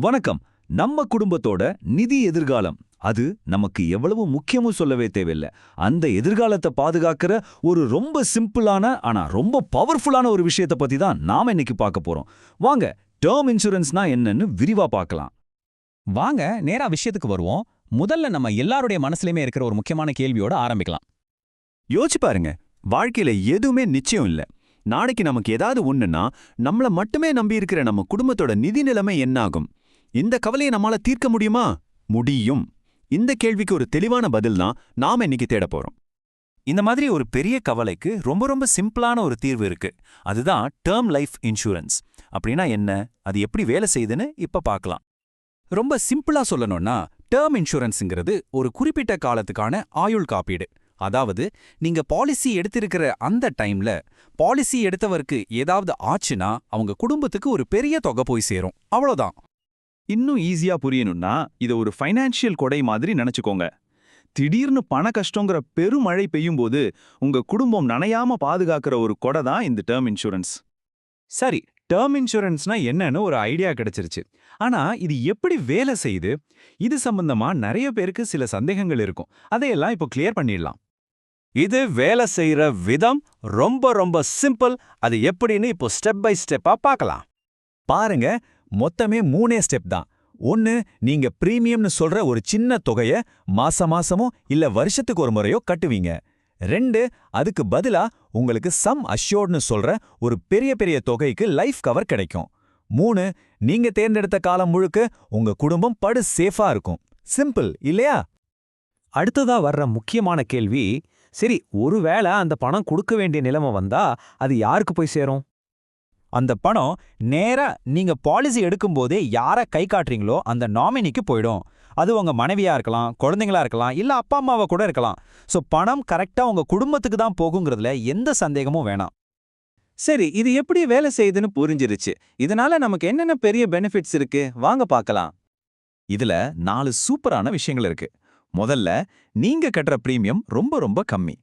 வணக்கம். நம்ம குடும்பத்தோட நிதி எதிர்காலம் அது நமக்கு எவ்வளவு முக்கியமும் சொல்லவே தேவையில்லை. அந்த எதிர்காலத்தை பாதுகாக்கிற ஒரு ரொம்ப சிம்பிளான ஆனா ரொம்ப பவர்ஃபுல்லான ஒரு விஷயத்தை பத்தி தான் நாம இன்னைக்கு பார்க்க போறோம். வாங்க, டேர்ம் இன்சூரன்ஸ்னா என்னன்னு விரிவா பார்க்கலாம். வாங்க நேரா விஷயத்துக்கு வருவோம். முதல்ல நம்ம எல்லாருடைய மனசுலயுமே இருக்கிற ஒரு முக்கியமான கேள்வியோட ஆரம்பிக்கலாம். யோசிச்சு பாருங்க, வாழ்க்கையில எதுவுமே நிச்சயம் இல்ல. நாளைக்கு நமக்கு ஏதாவது ஒண்ணுன்னா நம்மள மட்டுமே நம்பி இருக்கிற நம்ம குடும்பத்தோட நிதி நிலைமை என்னாகும்? இந்த கவலையை நம்மால தீர்க்க முடியுமா? முடியும். இந்த கேள்விக்கு ஒரு தெளிவான பதில் தான் நாம இன்னைக்கு தேட போறோம். இந்த மாதிரி ஒரு பெரிய கவலைக்கு ரொம்ப சிம்பிளான ஒரு தீர்வு இருக்கு. அதுதான் டேர்ம் லைஃப் இன்சூரன்ஸ். அப்படின்னா என்ன, அது எப்படி வேலை செய்யுதுன்னு இப்ப பார்க்கலாம். ரொம்ப சிம்பிளா சொல்லணும்னா, டேர்ம் இன்சூரன்ஸ்ங்கிறது ஒரு குறிப்பிட்ட காலத்துக்கான ஆயுள் காப்பீடு. அதாவது நீங்க பாலிசி எடுத்திருக்கிற அந்த டைம்ல பாலிசி எடுத்தவருக்கு ஏதாவது ஆச்சுன்னா அவங்க குடும்பத்துக்கு ஒரு பெரிய தொகை போய் சேரும். அவ்வளோதான். இன்னும் ஈஸியா புரியணும்னா இதை ஒரு ஃபைனான்ஷியல் கொடை மாதிரி நினைச்சுக்கோங்க. திடீர்னு பண கஷ்டங்கிற பெருமழை பெய்யும்போது உங்க குடும்பம் நனையாம பாதுகாக்கிற ஒரு கொடை தான் இந்த டேர்ம் இன்சூரன்ஸ். சரி, டேர்ம் இன்சூரன்ஸ்னா என்னன்னு ஒரு ஐடியா கிடைச்சிருச்சு. ஆனா இது எப்படி வேலை செய்யுது? இது சம்பந்தமா நிறைய பேருக்கு சில சந்தேகங்கள் இருக்கும். அதையெல்லாம் இப்போ கிளியர் பண்ணிடலாம். இது வேலை செய்யற விதம் ரொம்ப சிம்பிள். அது எப்படின்னு இப்போ ஸ்டெப் பை ஸ்டெப்பா பார்க்கலாம். பாருங்க, மொத்தமே 3 ஸ்டெப் தான். 1, நீங்க பிரீமியம்னு சொல்ற ஒரு சின்ன தொகையை மாசமோ இல்ல வருஷத்துக்கு ஒரு முறையோ கட்டுவீங்க. 2, அதுக்கு பதிலா உங்களுக்கு சம் அஷ்யூர்ட்னு சொல்ற ஒரு பெரிய தொகைக்கு லைஃப் கவர் கிடைக்கும். 3, நீங்க தேர்ந்தெடுத்த காலம் முழுக்க உங்க குடும்பம் படு சேஃபா இருக்கும். சிம்பிள் இல்லையா? அடுத்ததா வர்ற முக்கியமான கேள்வி, சரி ஒருவேளை அந்த பணம் கொடுக்க வேண்டிய நிலைமை வந்தா அது யாருக்கு போய் சேரும்? அந்த பணம் நேரா நீங்க பாலிசி எடுக்கும்போதே யாரை கை காட்டுறீங்களோ அந்த நாமினிக்கு போயிடும். அது உங்க மனைவியா இருக்கலாம், குழந்தைங்களா இருக்கலாம், இல்ல அப்பா அம்மாவை கூட இருக்கலாம். சோ பணம் கரெக்டா உங்க குடும்பத்துக்கு தான் போகுங்கிறதுல எந்த சந்தேகமும் வேணாம். சரி, இது எப்படி வேலை செய்யுதுன்னு புரிஞ்சிருச்சு. இதனால நமக்கு என்னென்ன பெரிய பெனிஃபிட்ஸ் இருக்கு, வாங்க பார்க்கலாம். இதுல 4 சூப்பரான விஷயங்கள் இருக்கு. முதல்ல, நீங்க கட்டுற பிரீமியம் ரொம்ப கம்மி.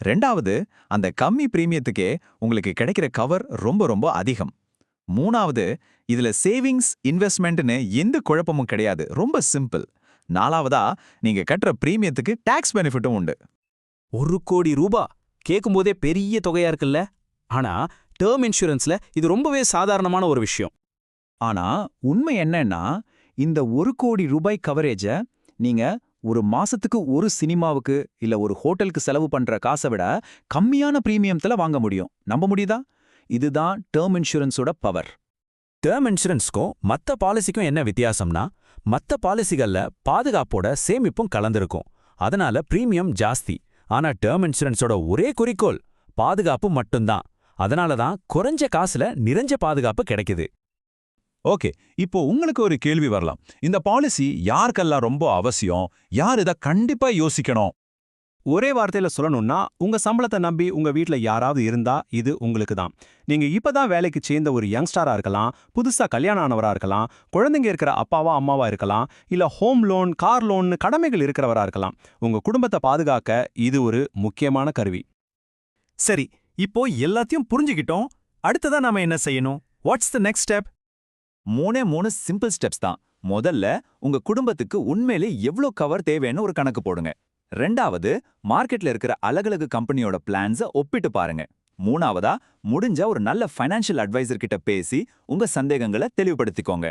2வது, அந்த கம்மி பிரீமியத்துக்கே உங்களுக்கு கிடைக்கிற கவர் ரொம்ப அதிகம். 3வது, இதுல சேவிங்ஸ் இன்வெஸ்ட்மெண்ட்னு எந்த குழப்பமும் கிடையாது, ரொம்ப சிம்பிள். 4வதா, நீங்க கட்டுற பிரீமியத்துக்கு டாக்ஸ் பெனிஃபிட்டும் உண்டு. 1 கோடி ரூபாய் கேட்கும்போதே பெரிய தொகையா இருக்குல்ல? ஆனா டேர்ம் இன்சூரன்ஸ்ல இது ரொம்பவே சாதாரணமான ஒரு விஷயம். ஆனா உண்மை என்னன்னா, இந்த 1 கோடி ரூபாய் கவரேஜ நீங்க ஒரு மாசத்துக்கு ஒரு சினிமாவுக்கு இல்ல ஒரு ஹோட்டலுக்கு செலவு பண்ற காசை விட கம்மியான பிரீமியம்ல வாங்க முடியும். நம்ப முடியுதா? இதுதான் டேர்ம் இன்சூரன்ஸோட பவர். டேர்ம் இன்சூரன்ஸ்க்கும் மத்த பாலிசிக்கும் என்ன வித்தியாசம்னா, மத்த பாலிசிகள்ல பாதுகாப்போட சேமிப்பும் கலந்திருக்கும். அதனால பிரீமியம் ஜாஸ்தி. ஆனா டேர்ம் இன்சூரன்ஸோட ஒரே குறிக்கோள் பாதுகாப்பு மட்டும்தான். அதனால தான் குறைஞ்ச காசுல நிறைஞ்ச பாதுகாப்பு கிடைக்குது. ஓகே, இப்போ உங்களுக்கு ஒரு கேள்வி வரலாம். இந்த பாலிசி யாருக்கெல்லாம் ரொம்ப அவசியம்? யார் இதை கண்டிப்பா யோசிக்கணும்? ஒரே வார்த்தையில சொல்லணும்னா, உங்க சம்பளத்தை நம்பி உங்க வீட்ல யாராவது இருந்தா இது உங்களுக்கு தான். நீங்க இப்பதான் வேலைக்கு சேர்ந்த ஒரு யங்ஸ்டரா இருக்கலாம், புதுசா கல்யாணம் ஆனவரா இருக்கலாம், குழந்தைங்க இருக்கிற அப்பாவா அம்மாவா இருக்கலாம், இல்ல ஹோம் லோன், கார் லோன் கடமைகள் இருக்கிறவரா இருக்கலாம். உங்க குடும்பத்தை பாதுகாக்க இது ஒரு முக்கியமான கருவி. சரி, இப்போ எல்லாத்தையும் புரிஞ்சுக்கிட்டோம். அடுத்ததா நாம என்ன செய்யணும்? What's the next step? 3 simple steps தான். முதல்ல, உங்க குடும்பத்துக்கு உண்மையிலே எவ்ளோ கவர் தேவைன்னு ஒரு கணக்கு போடுங்க. 2வது, மார்க்கெட்ல இருக்கிற அழகழகு கம்பெனியோட பிளான்ஸை ஒப்பிட்டு பாருங்க. 3வதா, முடிஞ்ச ஒரு நல்ல ஃபைனான்ஷியல் அட்வைசர் கிட்ட பேசி உங்க சந்தேகங்களை தெளிவுபடுத்திக்கோங்க.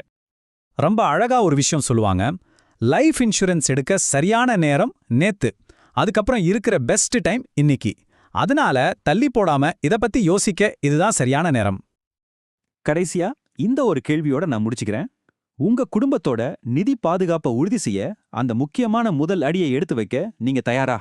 ரொம்ப அழகா ஒரு விஷயம் சொல்லுவாங்க. லைஃப் இன்சூரன்ஸ் எடுக்க சரியான நேரம் நேத்து, அதுக்கப்புறம் இருக்கிற பெஸ்ட் டைம் இன்னைக்கு. அதனால தள்ளி போடாம இத பத்தி யோசிக்க இதுதான் சரியான நேரம். கடைசியா இந்த ஒரு கேள்வியோட நான் முடிச்சுக்கிறேன். உங்க குடும்பத்தோட நிதி பாதுகாப்பை உறுதி செய்ய அந்த முக்கியமான முதல் அடியை எடுத்து வைக்க நீங்க தயாரா?